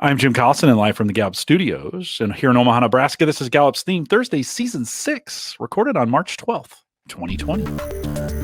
I'm Jim Collison and live from the Gallup Studios. And here in Omaha, Nebraska, this is Gallup's Theme Thursday, Season 6, recorded on March 12th, 2020.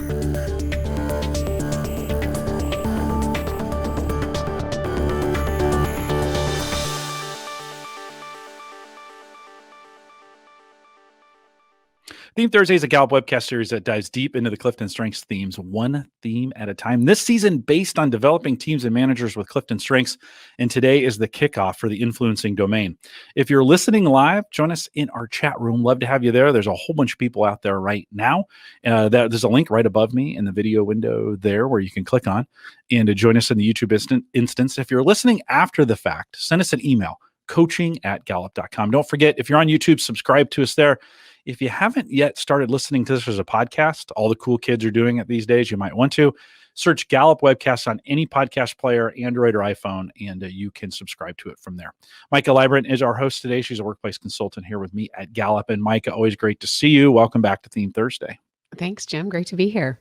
Theme Thursday is a Gallup webcast series that dives deep into the CliftonStrengths themes, one theme at a time. This season, based on developing teams and managers with CliftonStrengths, and today is the kickoff for the influencing domain. If you're listening live, join us in our chat room. Love to have you there. There's a whole bunch of people out there right now. There's a link right above me in the video window there where you can click on and to join us in the YouTube instance. If you're listening after the fact, send us an email, coaching@gallup.com. Don't forget, if you're on YouTube, subscribe to us there. If you haven't yet started listening to this as a podcast, all the cool kids are doing it these days, you might want to search Gallup Webcasts on any podcast player, Android or iPhone, and you can subscribe to it from there. Micah Librant is our host today. She's a workplace consultant here with me at Gallup. And Micah, always great to see you. Welcome back to Theme Thursday. Thanks, Jim. Great to be here.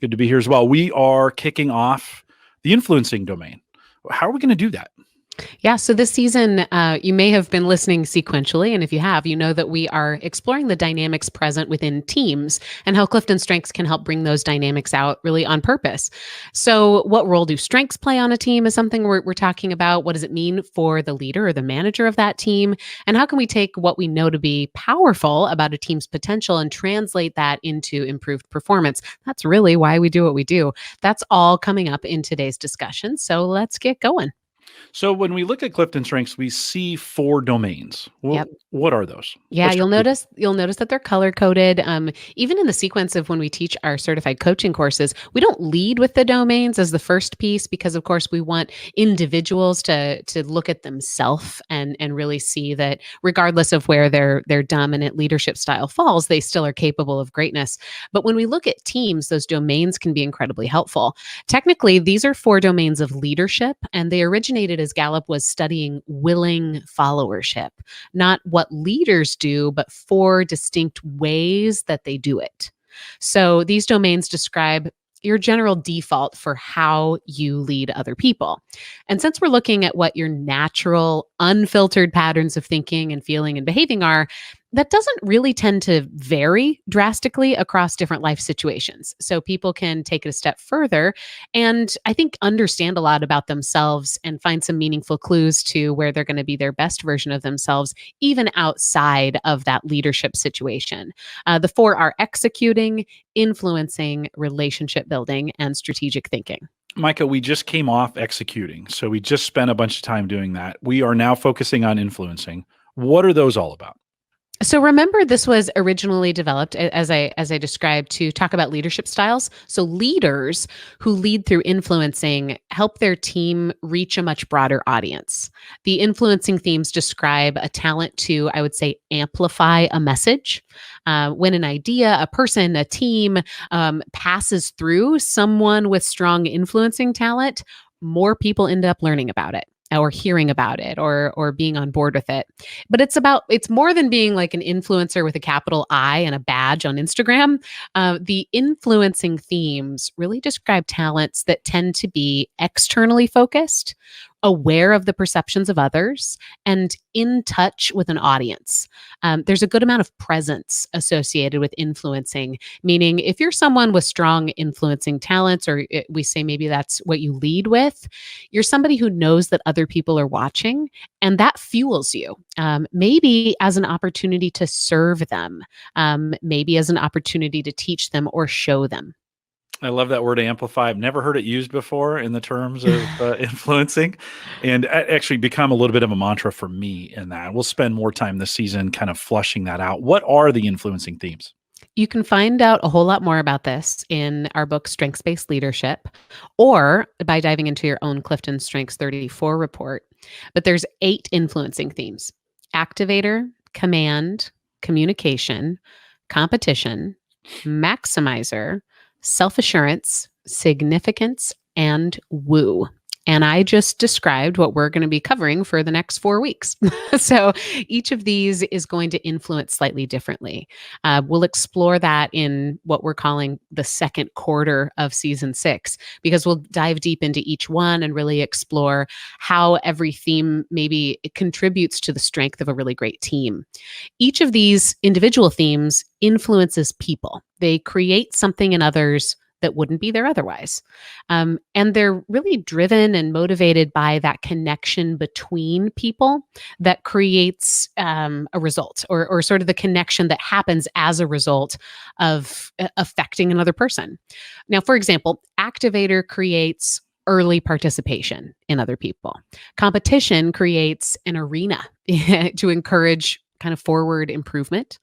Good to be here as well. We are kicking off the influencing domain. How are we going to do that? Yeah, so this season, you may have been listening sequentially, and if you have, you know that we are exploring the dynamics present within teams and how CliftonStrengths can help bring those dynamics out really on purpose. So what role do strengths play on a team is something we're talking about. What does it mean for the leader or the manager of that team? And how can we take what we know to be powerful about a team's potential and translate that into improved performance? That's really why we do what we do. That's all coming up in today's discussion. So let's get going. So when we look at CliftonStrengths, we see 4 domains. What are those? Yeah, you'll notice that they're color coded. Even in the sequence of when we teach our certified coaching courses, we don't lead with the domains as the first piece because, of course, we want individuals to look at themselves and really see that regardless of where their dominant leadership style falls, they still are capable of greatness. But when we look at teams, those domains can be incredibly helpful. Technically, these are 4 domains of leadership, and they originated as Gallup was studying willing followership, not what leaders do, but 4 distinct ways that they do it. So these domains describe your general default for how you lead other people. And since we're looking at what your natural, unfiltered patterns of thinking and feeling and behaving are, that doesn't really tend to vary drastically across different life situations. So people can take it a step further and I think understand a lot about themselves and find some meaningful clues to where they're going to be their best version of themselves, even outside of that leadership situation. The 4 are executing, influencing, relationship building, and strategic thinking. Micah, we just came off executing. So we just spent a bunch of time doing that. We are now focusing on influencing. What are those all about? So remember, this was originally developed, as I described, to talk about leadership styles. So leaders who lead through influencing help their team reach a much broader audience. The influencing themes describe a talent to, I would say, amplify a message. When an idea, a person, a team passes through someone with strong influencing talent, more people end up learning about it, or hearing about it, or being on board with it. But it's more than being like an influencer with a capital I and a badge on Instagram. The influencing themes really describe talents that tend to be externally focused, aware of the perceptions of others, and in touch with an audience. There's a good amount of presence associated with influencing, meaning if you're someone with strong influencing talents, or we say maybe that's what you lead with, you're somebody who knows that other people are watching, and that fuels you. Maybe as an opportunity to serve them, maybe as an opportunity to teach them or show them. I love that word amplify. I've never heard it used before in the terms of influencing, and actually become a little bit of a mantra for me in that. We'll spend more time this season kind of flushing that out. What are the influencing themes? You can find out a whole lot more about this in our book, Strengths-Based Leadership, or by diving into your own Clifton Strengths 34 report. But there's 8 influencing themes: activator, command, communication, competition, maximizer, self-assurance, significance, and woo. And I just described what we're going to be covering for the next 4 weeks. So each of these is going to influence slightly differently. We'll explore that in what we're calling the second quarter of season 6, because we'll dive deep into each one and really explore how every theme maybe it contributes to the strength of a really great team. Each of these individual themes influences people. They create something in others that wouldn't be there otherwise. And they're really driven and motivated by that connection between people that creates a result, or sort of the connection that happens as a result of affecting another person. Now, for example, activator creates early participation in other people. Competition creates an arena to encourage kind of forward improvement.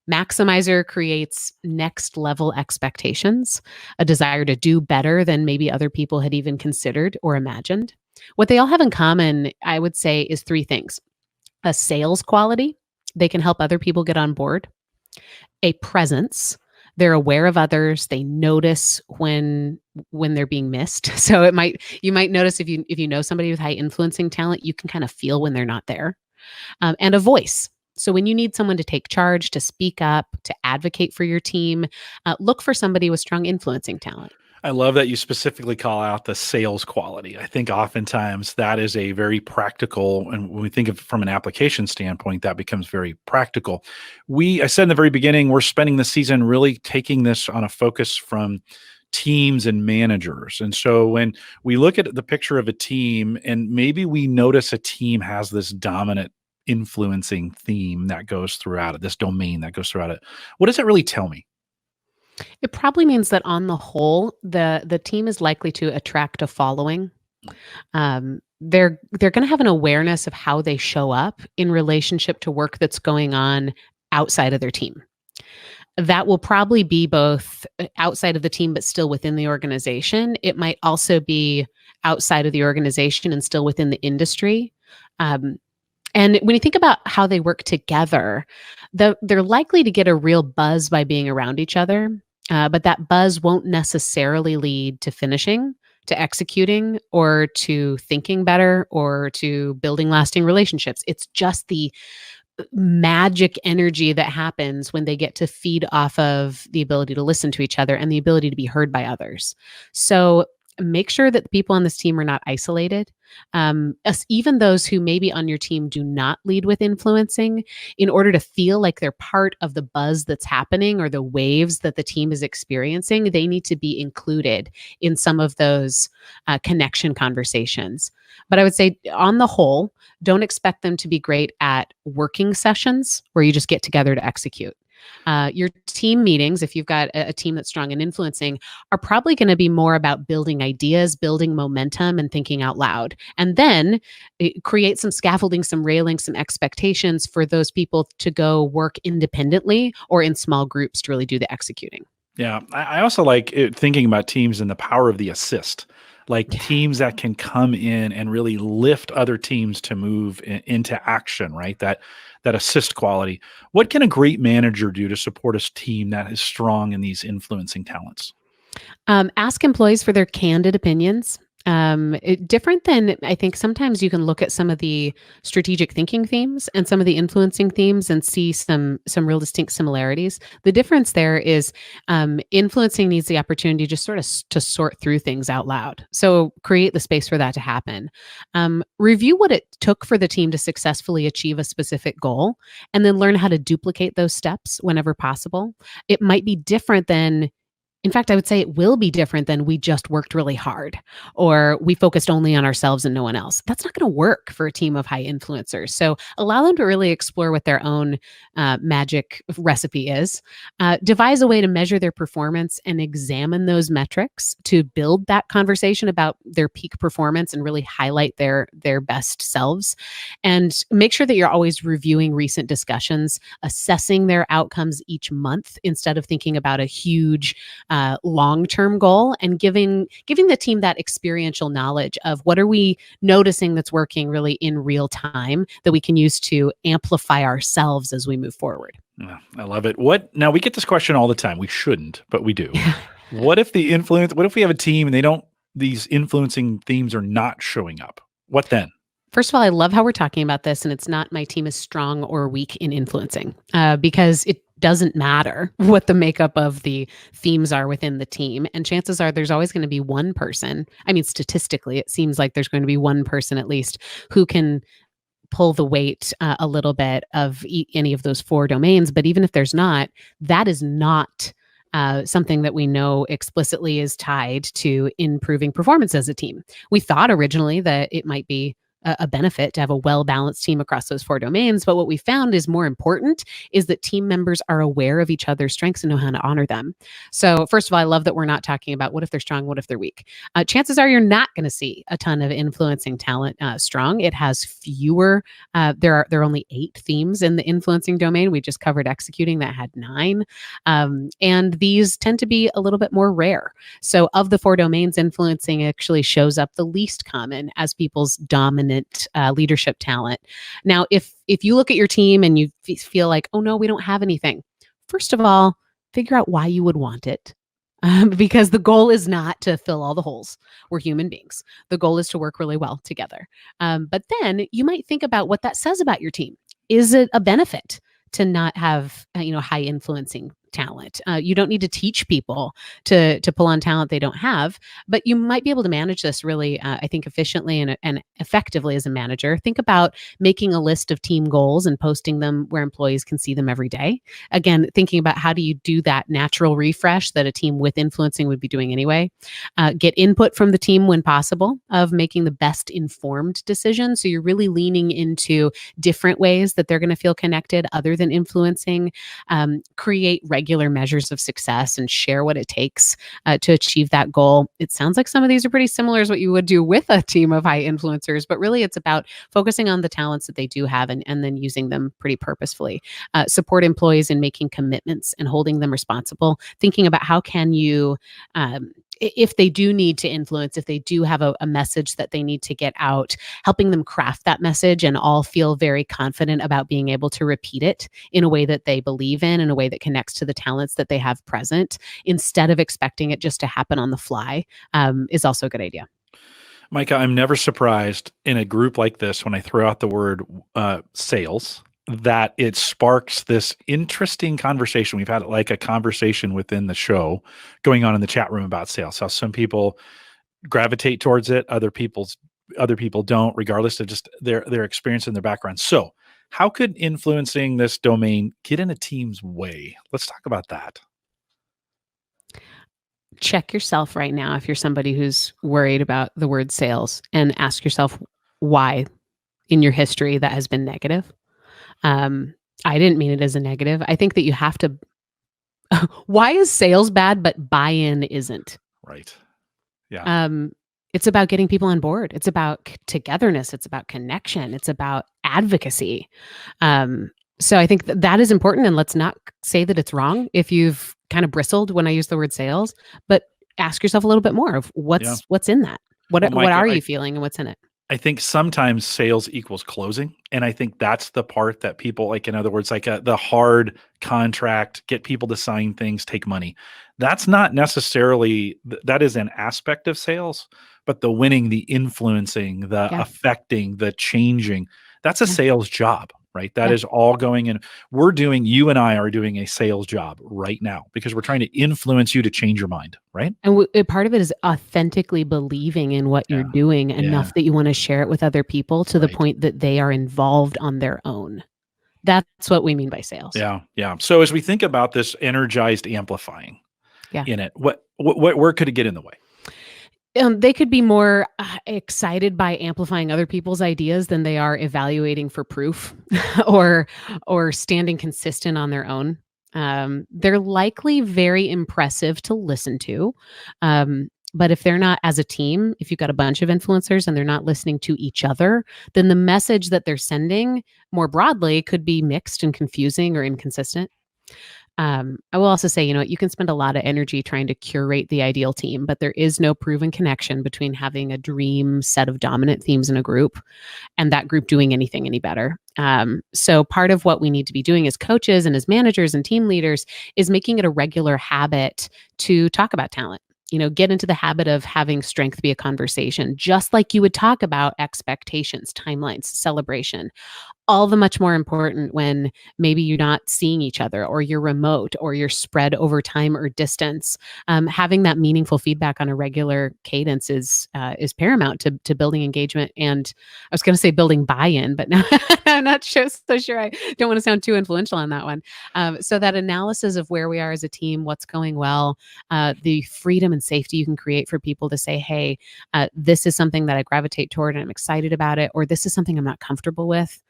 Maximizer creates next level expectations, a desire to do better than maybe other people had even considered or imagined. What they all have in common, I would say, is 3 things: a sales quality, they can help other people get on board; a presence, they're aware of others, they notice when they're being missed. So you might notice if you know somebody with high influencing talent, you can kind of feel when they're not there. And a voice. So when you need someone to take charge, to speak up, to advocate for your team, look for somebody with strong influencing talent. I love that you specifically call out the sales quality. I think oftentimes that is a very practical, and when we think of it from an application standpoint, that becomes very practical. I said in the very beginning, we're spending the season really taking this on a focus from teams and managers. And so when we look at the picture of a team and maybe we notice a team has this dominant influencing theme that goes throughout it, this domain that goes throughout it, what does that really tell me? It probably means that on the whole, the team is likely to attract a following. They're going to have an awareness of how they show up in relationship to work that's going on outside of their team. That will probably be both outside of the team, but still within the organization. It might also be outside of the organization and still within the industry. And when you think about how they work together, they're likely to get a real buzz by being around each other. But that buzz won't necessarily lead to finishing, to executing, or to thinking better, or to building lasting relationships. It's just the magic energy that happens when they get to feed off of the ability to listen to each other and the ability to be heard by others. So make sure that the people on this team are not isolated. Even those who maybe on your team do not lead with influencing, in order to feel like they're part of the buzz that's happening or the waves that the team is experiencing, they need to be included in some of those connection conversations. But I would say, on the whole, don't expect them to be great at working sessions where you just get together to execute. Your team meetings, if you've got a team that's strong in influencing, are probably going to be more about building ideas, building momentum, and thinking out loud. And then create some scaffolding, some railing, some expectations for those people to go work independently or in small groups to really do the executing. Yeah, I also like thinking about teams and the power of the assist, like Yeah. teams that can come in and really lift other teams to move into action, right? That assist quality. What can a great manager do to support a team that is strong in these influencing talents? Ask employees for their candid opinions. Different than, I think, sometimes you can look at some of the strategic thinking themes and some of the influencing themes and see some real distinct similarities. The difference there is influencing needs the opportunity just sort of to sort through things out loud. So create the space for that to happen. Review what it took for the team to successfully achieve a specific goal, and then learn how to duplicate those steps whenever possible. It might be different than, in fact, I would say it will be different than, we just worked really hard or we focused only on ourselves and no one else. That's not going to work for a team of high influencers. So allow them to really explore what their own magic recipe is. Devise a way to measure their performance and examine those metrics to build that conversation about their peak performance and really highlight their best selves. And make sure that you're always reviewing recent discussions, assessing their outcomes each month instead of thinking about a huge long-term goal, and giving the team that experiential knowledge of what are we noticing that's working really in real time that we can use to amplify ourselves as we move forward. Yeah, I love it. Now we get this question all the time. We shouldn't, but we do. What if we have a team and these influencing themes are not showing up, what then? First of all, I love how we're talking about this, and it's not my team is strong or weak in influencing, because it doesn't matter what the makeup of the themes are within the team. And chances are there's always going to be one person. I mean, statistically, it seems like there's going to be one person at least who can pull the weight a little bit of any of those four domains. But even if there's not, that is not something that we know explicitly is tied to improving performance as a team. We thought originally that it might be a benefit to have a well-balanced team across those four domains. But what we found is more important is that team members are aware of each other's strengths and know how to honor them. So first of all, I love that we're not talking about what if they're strong, what if they're weak. Chances are you're not going to see a ton of influencing talent strong. It has fewer. There are only 8 themes in the influencing domain. We just covered executing that had 9. And these tend to be a little bit more rare. So of the 4 domains, influencing actually shows up the least common as people's dominant leadership talent. Now, if you look at your team and you feel like, oh no, we don't have anything, first of all, figure out why you would want it. Because the goal is not to fill all the holes. We're human beings. The goal is to work really well together. But then you might think about what that says about your team. Is it a benefit to not have high influencing talent? You don't need to teach people to pull on talent they don't have, but you might be able to manage this really, I think, efficiently and effectively as a manager. Think about making a list of team goals and posting them where employees can see them every day. Again, thinking about how do you do that natural refresh that a team with influencing would be doing anyway. Get input from the team when possible of making the best informed decision. So you're really leaning into different ways that they're going to feel connected other than influencing. Create regular measures of success and share what it takes to achieve that goal. It sounds like some of these are pretty similar as what you would do with a team of high influencers, but really it's about focusing on the talents that they do have and then using them pretty purposefully. Support employees in making commitments and holding them responsible, thinking about how can you if they do need to influence, if they do have a message that they need to get out, helping them craft that message and all feel very confident about being able to repeat it in a way that they believe in a way that connects to the talents that they have present, instead of expecting it just to happen on the fly, is also a good idea. Micah, I'm never surprised in a group like this when I throw out the word sales, that it sparks this interesting conversation. We've had like a conversation within the show going on in the chat room about sales. How some people gravitate towards it, other people don't, regardless of just their experience and their background. So, how could influencing this domain get in a team's way? Let's talk about that. Check yourself right now if you're somebody who's worried about the word sales, and ask yourself why in your history that has been negative. I didn't mean it as a negative. I think that you have to. Why is sales bad, but buy-in isn't? Right. Yeah. It's about getting people on board. It's about togetherness. It's about connection. It's about advocacy. So I think that is important. And let's not say that it's wrong if you've kind of bristled when I use the word sales, but ask yourself a little bit more of what's in that. What are you feeling and what's in it? I think sometimes sales equals closing. And I think that's the part that people like, in other words, like the hard contract, get people to sign things, take money. That's not necessarily, that is an aspect of sales, but the winning, the influencing, the affecting, the changing, that's a sales job, right? That is all going in. You and I are doing a sales job right now because we're trying to influence you to change your mind, right? And part of it is authentically believing in what you're doing enough that you want to share it with other people to the point that they are involved on their own. That's what we mean by sales. Yeah. Yeah. So as we think about this energized amplifying in it, where could it get in the way? They could be more excited by amplifying other people's ideas than they are evaluating for proof or standing consistent on their own. They're likely very impressive to listen to. But if they're not, as a team, if you've got a bunch of influencers and they're not listening to each other, then the message that they're sending more broadly could be mixed and confusing or inconsistent. I will also say, you can spend a lot of energy trying to curate the ideal team, but there is no proven connection between having a dream set of dominant themes in a group and that group doing anything any better. So part of what we need to be doing as coaches and as managers and team leaders is making it a regular habit to talk about talent. Get into the habit of having strength be a conversation, just like you would talk about expectations, timelines, celebration. All the much more important when maybe you're not seeing each other, or you're remote, or you're spread over time or distance. Having that meaningful feedback on a regular cadence is paramount to building engagement, and I was going to say building buy-in, but now I'm not so sure. I don't want to sound too influential on that one. So that analysis of where we are as a team, what's going well, the freedom and safety you can create for people to say, "Hey, this is something that I gravitate toward, and I'm excited about it," or "This is something I'm not comfortable with."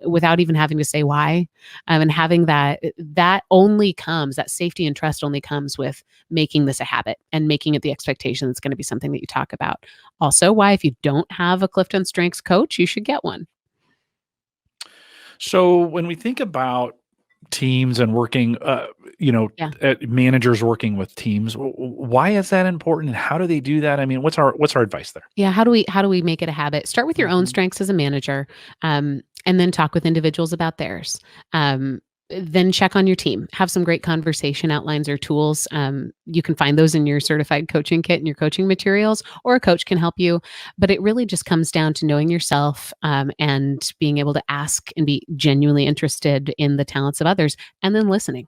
Without even having to say why. And having that only comes, that safety and trust only comes with making this a habit and making it the expectation that's going to be something that you talk about. Also, why, if you don't have a Clifton Strengths coach, you should get one. So when we think about teams and working, Yeah. managers working with teams, why is that important, and how do they do that? I mean, what's our advice there? Yeah. How do we make it a habit? Start with your own Mhm. strengths as a manager, and then talk with individuals about theirs. Um, then check on your team. Have some great conversation outlines or tools. You can find those in your certified coaching kit and your coaching materials, or a coach can help you. But it really just comes down to knowing yourself, and being able to ask and be genuinely interested in the talents of others, and then listening.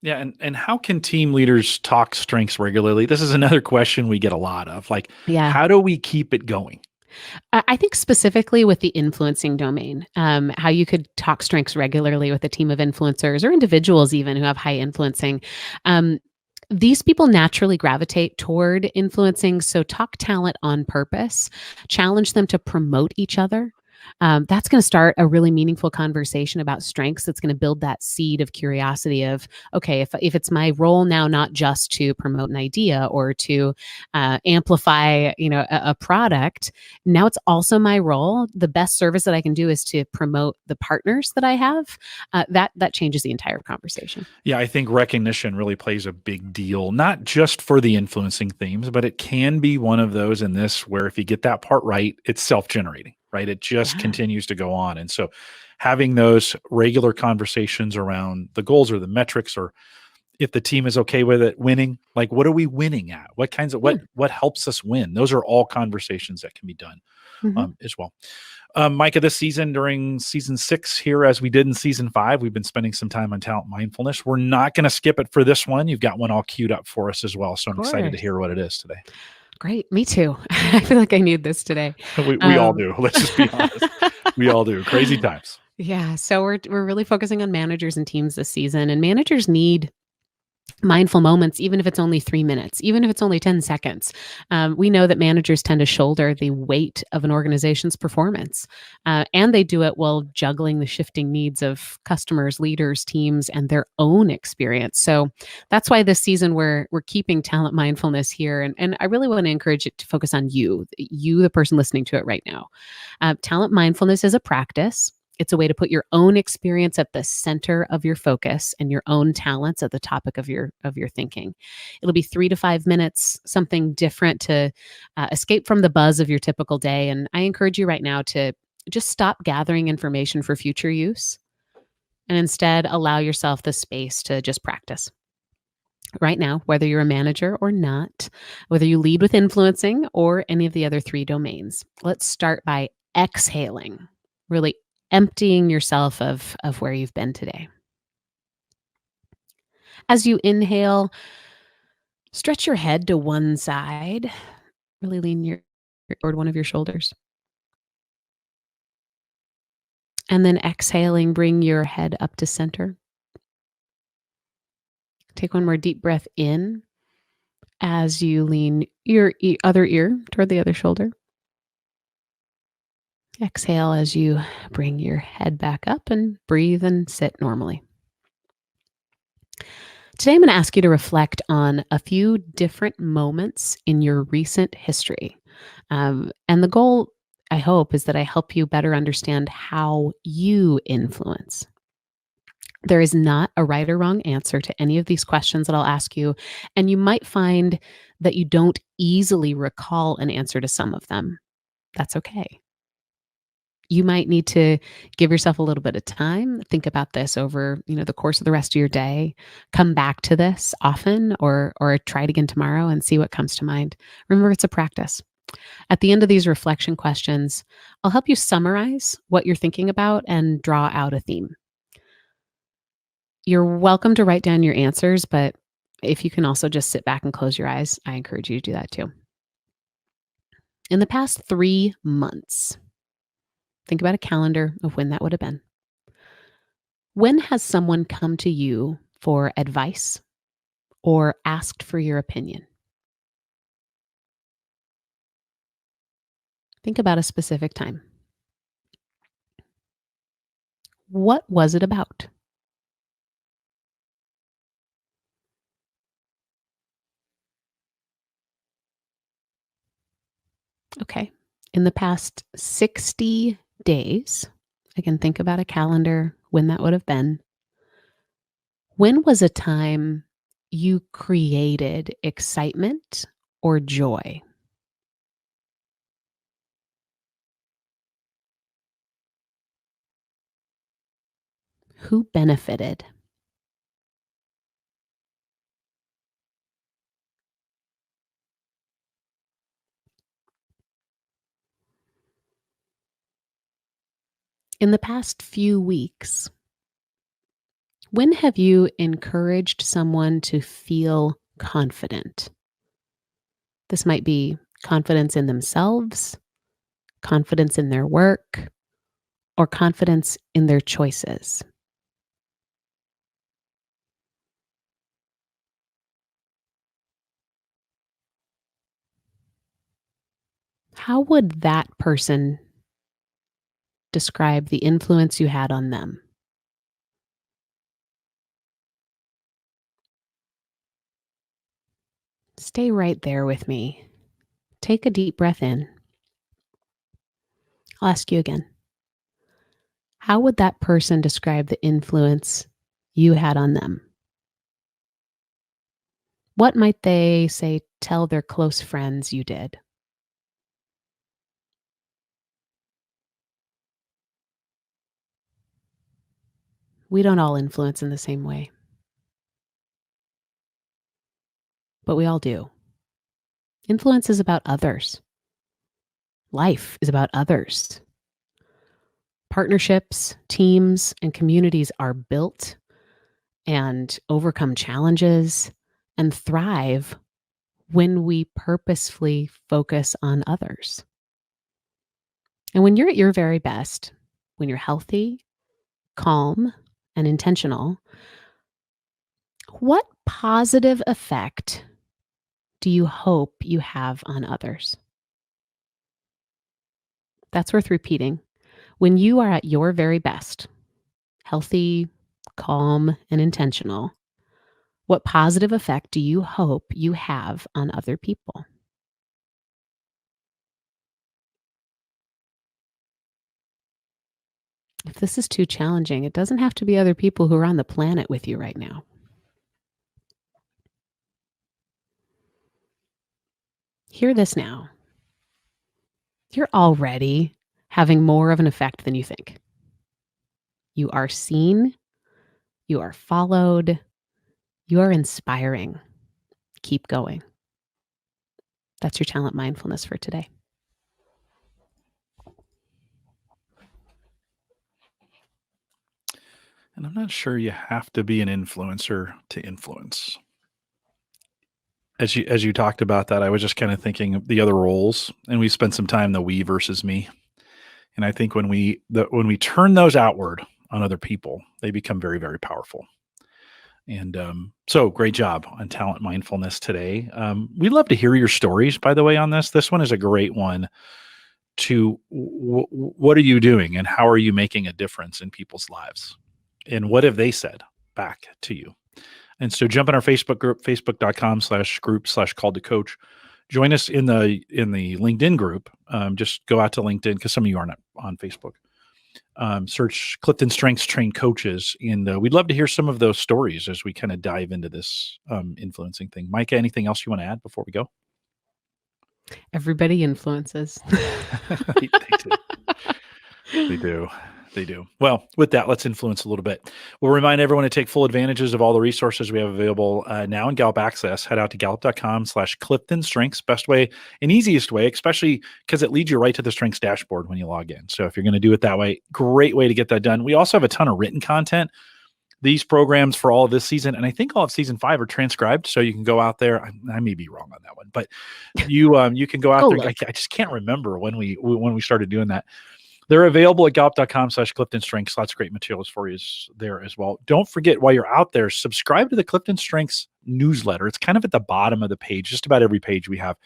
Yeah, and how can team leaders talk strengths regularly? This is another question we get a lot of. Like, Yeah. how do we keep it going? I think specifically with the influencing domain, how you could talk strengths regularly with a team of influencers or individuals even who have high influencing. Um, these people naturally gravitate toward influencing. So talk talent on purpose, challenge them to promote each other. That's going to start a really meaningful conversation about strengths. That's going to build that seed of curiosity of, okay, if it's my role now, not just to promote an idea or to amplify, a product, now it's also my role. The best service that I can do is to promote the partners that I have. That changes the entire conversation. Yeah, I think recognition really plays a big deal, not just for the influencing themes, but it can be one of those in this where if you get that part right, it's self-generating, right? It just Yeah. continues to go on. And so having those regular conversations around the goals or the metrics, or if the team is okay with it winning, like what are we winning at? What kinds of Yeah. what helps us win? Those are all conversations that can be done Mhm. as well. Micah, this season, during season 6 here, as we did in season 5, we've been spending some time on talent mindfulness. We're not going to skip it for this one. You've got one all queued up for us as well. So Of I'm excited to course. hear what it is today. Great. Me too. I feel like I need this today. We all Um, do. Let's just be honest. We all do. Crazy times. yeah. So we're really focusing on managers and teams this season, and managers need mindful moments, even if it's only 3 minutes, even if it's only 10 seconds. We know that managers tend to shoulder the weight of an organization's performance, and they do it while juggling the shifting needs of customers, leaders, teams, and their own experience. So that's why this season we're keeping talent mindfulness here, and I really want to encourage it to focus on you, the person listening to it right now. Talent mindfulness is a practice. It's a way to put your own experience at the center of your focus and your own talents at the topic of your thinking. It'll be 3 to 5 minutes, something different to escape from the buzz of your typical day. And I encourage you right now to just stop gathering information for future use and instead allow yourself the space to just practice. Right now, whether you're a manager or not, whether you lead with influencing or any of the other 3 domains, let's start by exhaling, really emptying yourself of where you've been today. As you inhale, stretch your head to one side, really lean toward one of your shoulders. And then exhaling, bring your head up to center. Take one more deep breath in as you lean your other ear toward the other shoulder. Exhale as you bring your head back up and breathe and sit normally. Today, I'm going to ask you to reflect on a few different moments in your recent history. And the goal, I hope, is that I help you better understand how you influence. There is not a right or wrong answer to any of these questions that I'll ask you. And you might find that you don't easily recall an answer to some of them. That's okay. You might need to give yourself a little bit of time. Think about this over, the course of the rest of your day. Come back to this often or try it again tomorrow and see what comes to mind. Remember, it's a practice. At the end of these reflection questions, I'll help you summarize what you're thinking about and draw out a theme. You're welcome to write down your answers, but if you can also just sit back and close your eyes, I encourage you to do that too. In the past 3 months, think about a calendar of when that would have been. When has someone come to you for advice or asked for your opinion? Think about a specific time. What was it about? Okay. In the past 60 days, again, think about a calendar, when that would have been. When was a time you created excitement or joy? Who benefited? In the past few weeks, when have you encouraged someone to feel confident? This might be confidence in themselves, confidence in their work, or confidence in their choices. How would that person describe the influence you had on them? Stay right there with me. Take a deep breath in. I'll ask you again. How would that person describe the influence you had on them? What might they say, tell their close friends you did? We don't all influence in the same way, but we all do. Influence is about others. Life is about others. Partnerships, teams, and communities are built and overcome challenges and thrive when we purposefully focus on others. And when you're at your very best, when you're healthy, calm, and intentional, what positive effect do you hope you have on others? That's worth repeating. When you are at your very best, healthy, calm, and intentional, what positive effect do you hope you have on other people? If this is too challenging, it doesn't have to be other people who are on the planet with you right now. Hear this now. You're already having more of an effect than you think. You are seen, you are followed, you are inspiring. Keep going. That's your talent mindfulness for today. And I'm not sure you have to be an influencer to influence. As you talked about that, I was just kind of thinking of the other roles, and we spent some time the we versus me. And I think when we turn those outward on other people, they become very, very powerful. And so great job on talent mindfulness today. We'd love to hear your stories, by the way, on this. This one is a great one to what are you doing and how are you making a difference in people's lives? And what have they said back to you? And so jump in our Facebook group, facebook.com/group/called to coach. Join us in the LinkedIn group. Just go out to LinkedIn because some of you aren't on Facebook. Search Clifton Strengths Trained Coaches, and we'd love to hear some of those stories as we kind of dive into this influencing thing. Micah, anything else you want to add before we go? Everybody influences. They do. They do. They do. Well, with that, let's influence a little bit. We'll remind everyone to take full advantages of all the resources we have available now in Gallup Access. Head out to gallup.com/CliftonStrengths. Best way and easiest way, especially because it leads you right to the strengths dashboard when you log in. So if you're going to do it that way, great way to get that done. We also have a ton of written content. These programs for all of this season, and I think all of season 5 are transcribed, so you can go out there. I may be wrong on that one, but you can go out there. I just can't remember when we started doing that. They're available at gallup.com/CliftonStrengths. Lots of great materials for you there as well. Don't forget, while you're out there, subscribe to the Clifton Strengths newsletter. It's kind of at the bottom of the page, just about every page we have.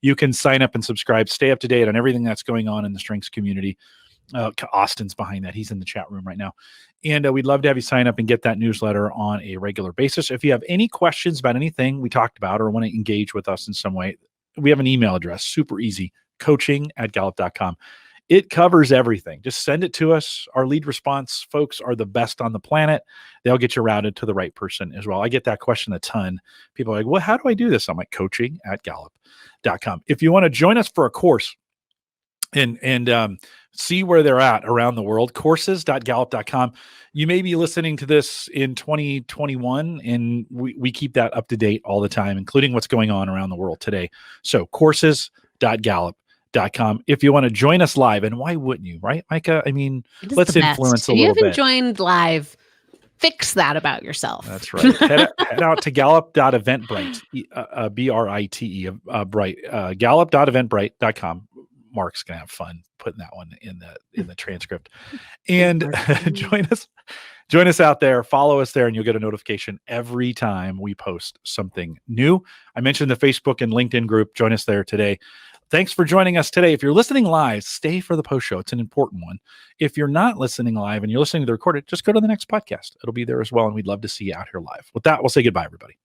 You can sign up and subscribe, stay up to date on everything that's going on in the strengths community. Austin's behind that. He's in the chat room right now. And we'd love to have you sign up and get that newsletter on a regular basis. If you have any questions about anything we talked about or want to engage with us in some way, we have an email address, super easy, coaching@gallup.com. It covers everything. Just send it to us. Our lead response folks are the best on the planet. They'll get you routed to the right person as well. I get that question a ton. People are like, well, how do I do this? I'm like, coaching@gallup.com. If you want to join us for a course and see where they're at around the world, courses.gallup.com. You may be listening to this in 2021, and we keep that up to date all the time, including what's going on around the world today. So courses.gallup.com. If you want to join us live, and why wouldn't you, right, Micah? I mean, let's influence a little bit. If you haven't joined live, fix that about yourself. That's right. head out to gallup.eventbrite, B-R-I-T-E, Bright, gallup.eventbrite.com. Mark's gonna have fun putting that one in the transcript. And join us out there, follow us there, and you'll get a notification every time we post something new. I mentioned the Facebook and LinkedIn group. Join us there today. Thanks for joining us today. If you're listening live, stay for the post show. It's an important one. If you're not listening live and you're listening to the recorded, just go to the next podcast. It'll be there as well, and we'd love to see you out here live. With that, we'll say goodbye, everybody.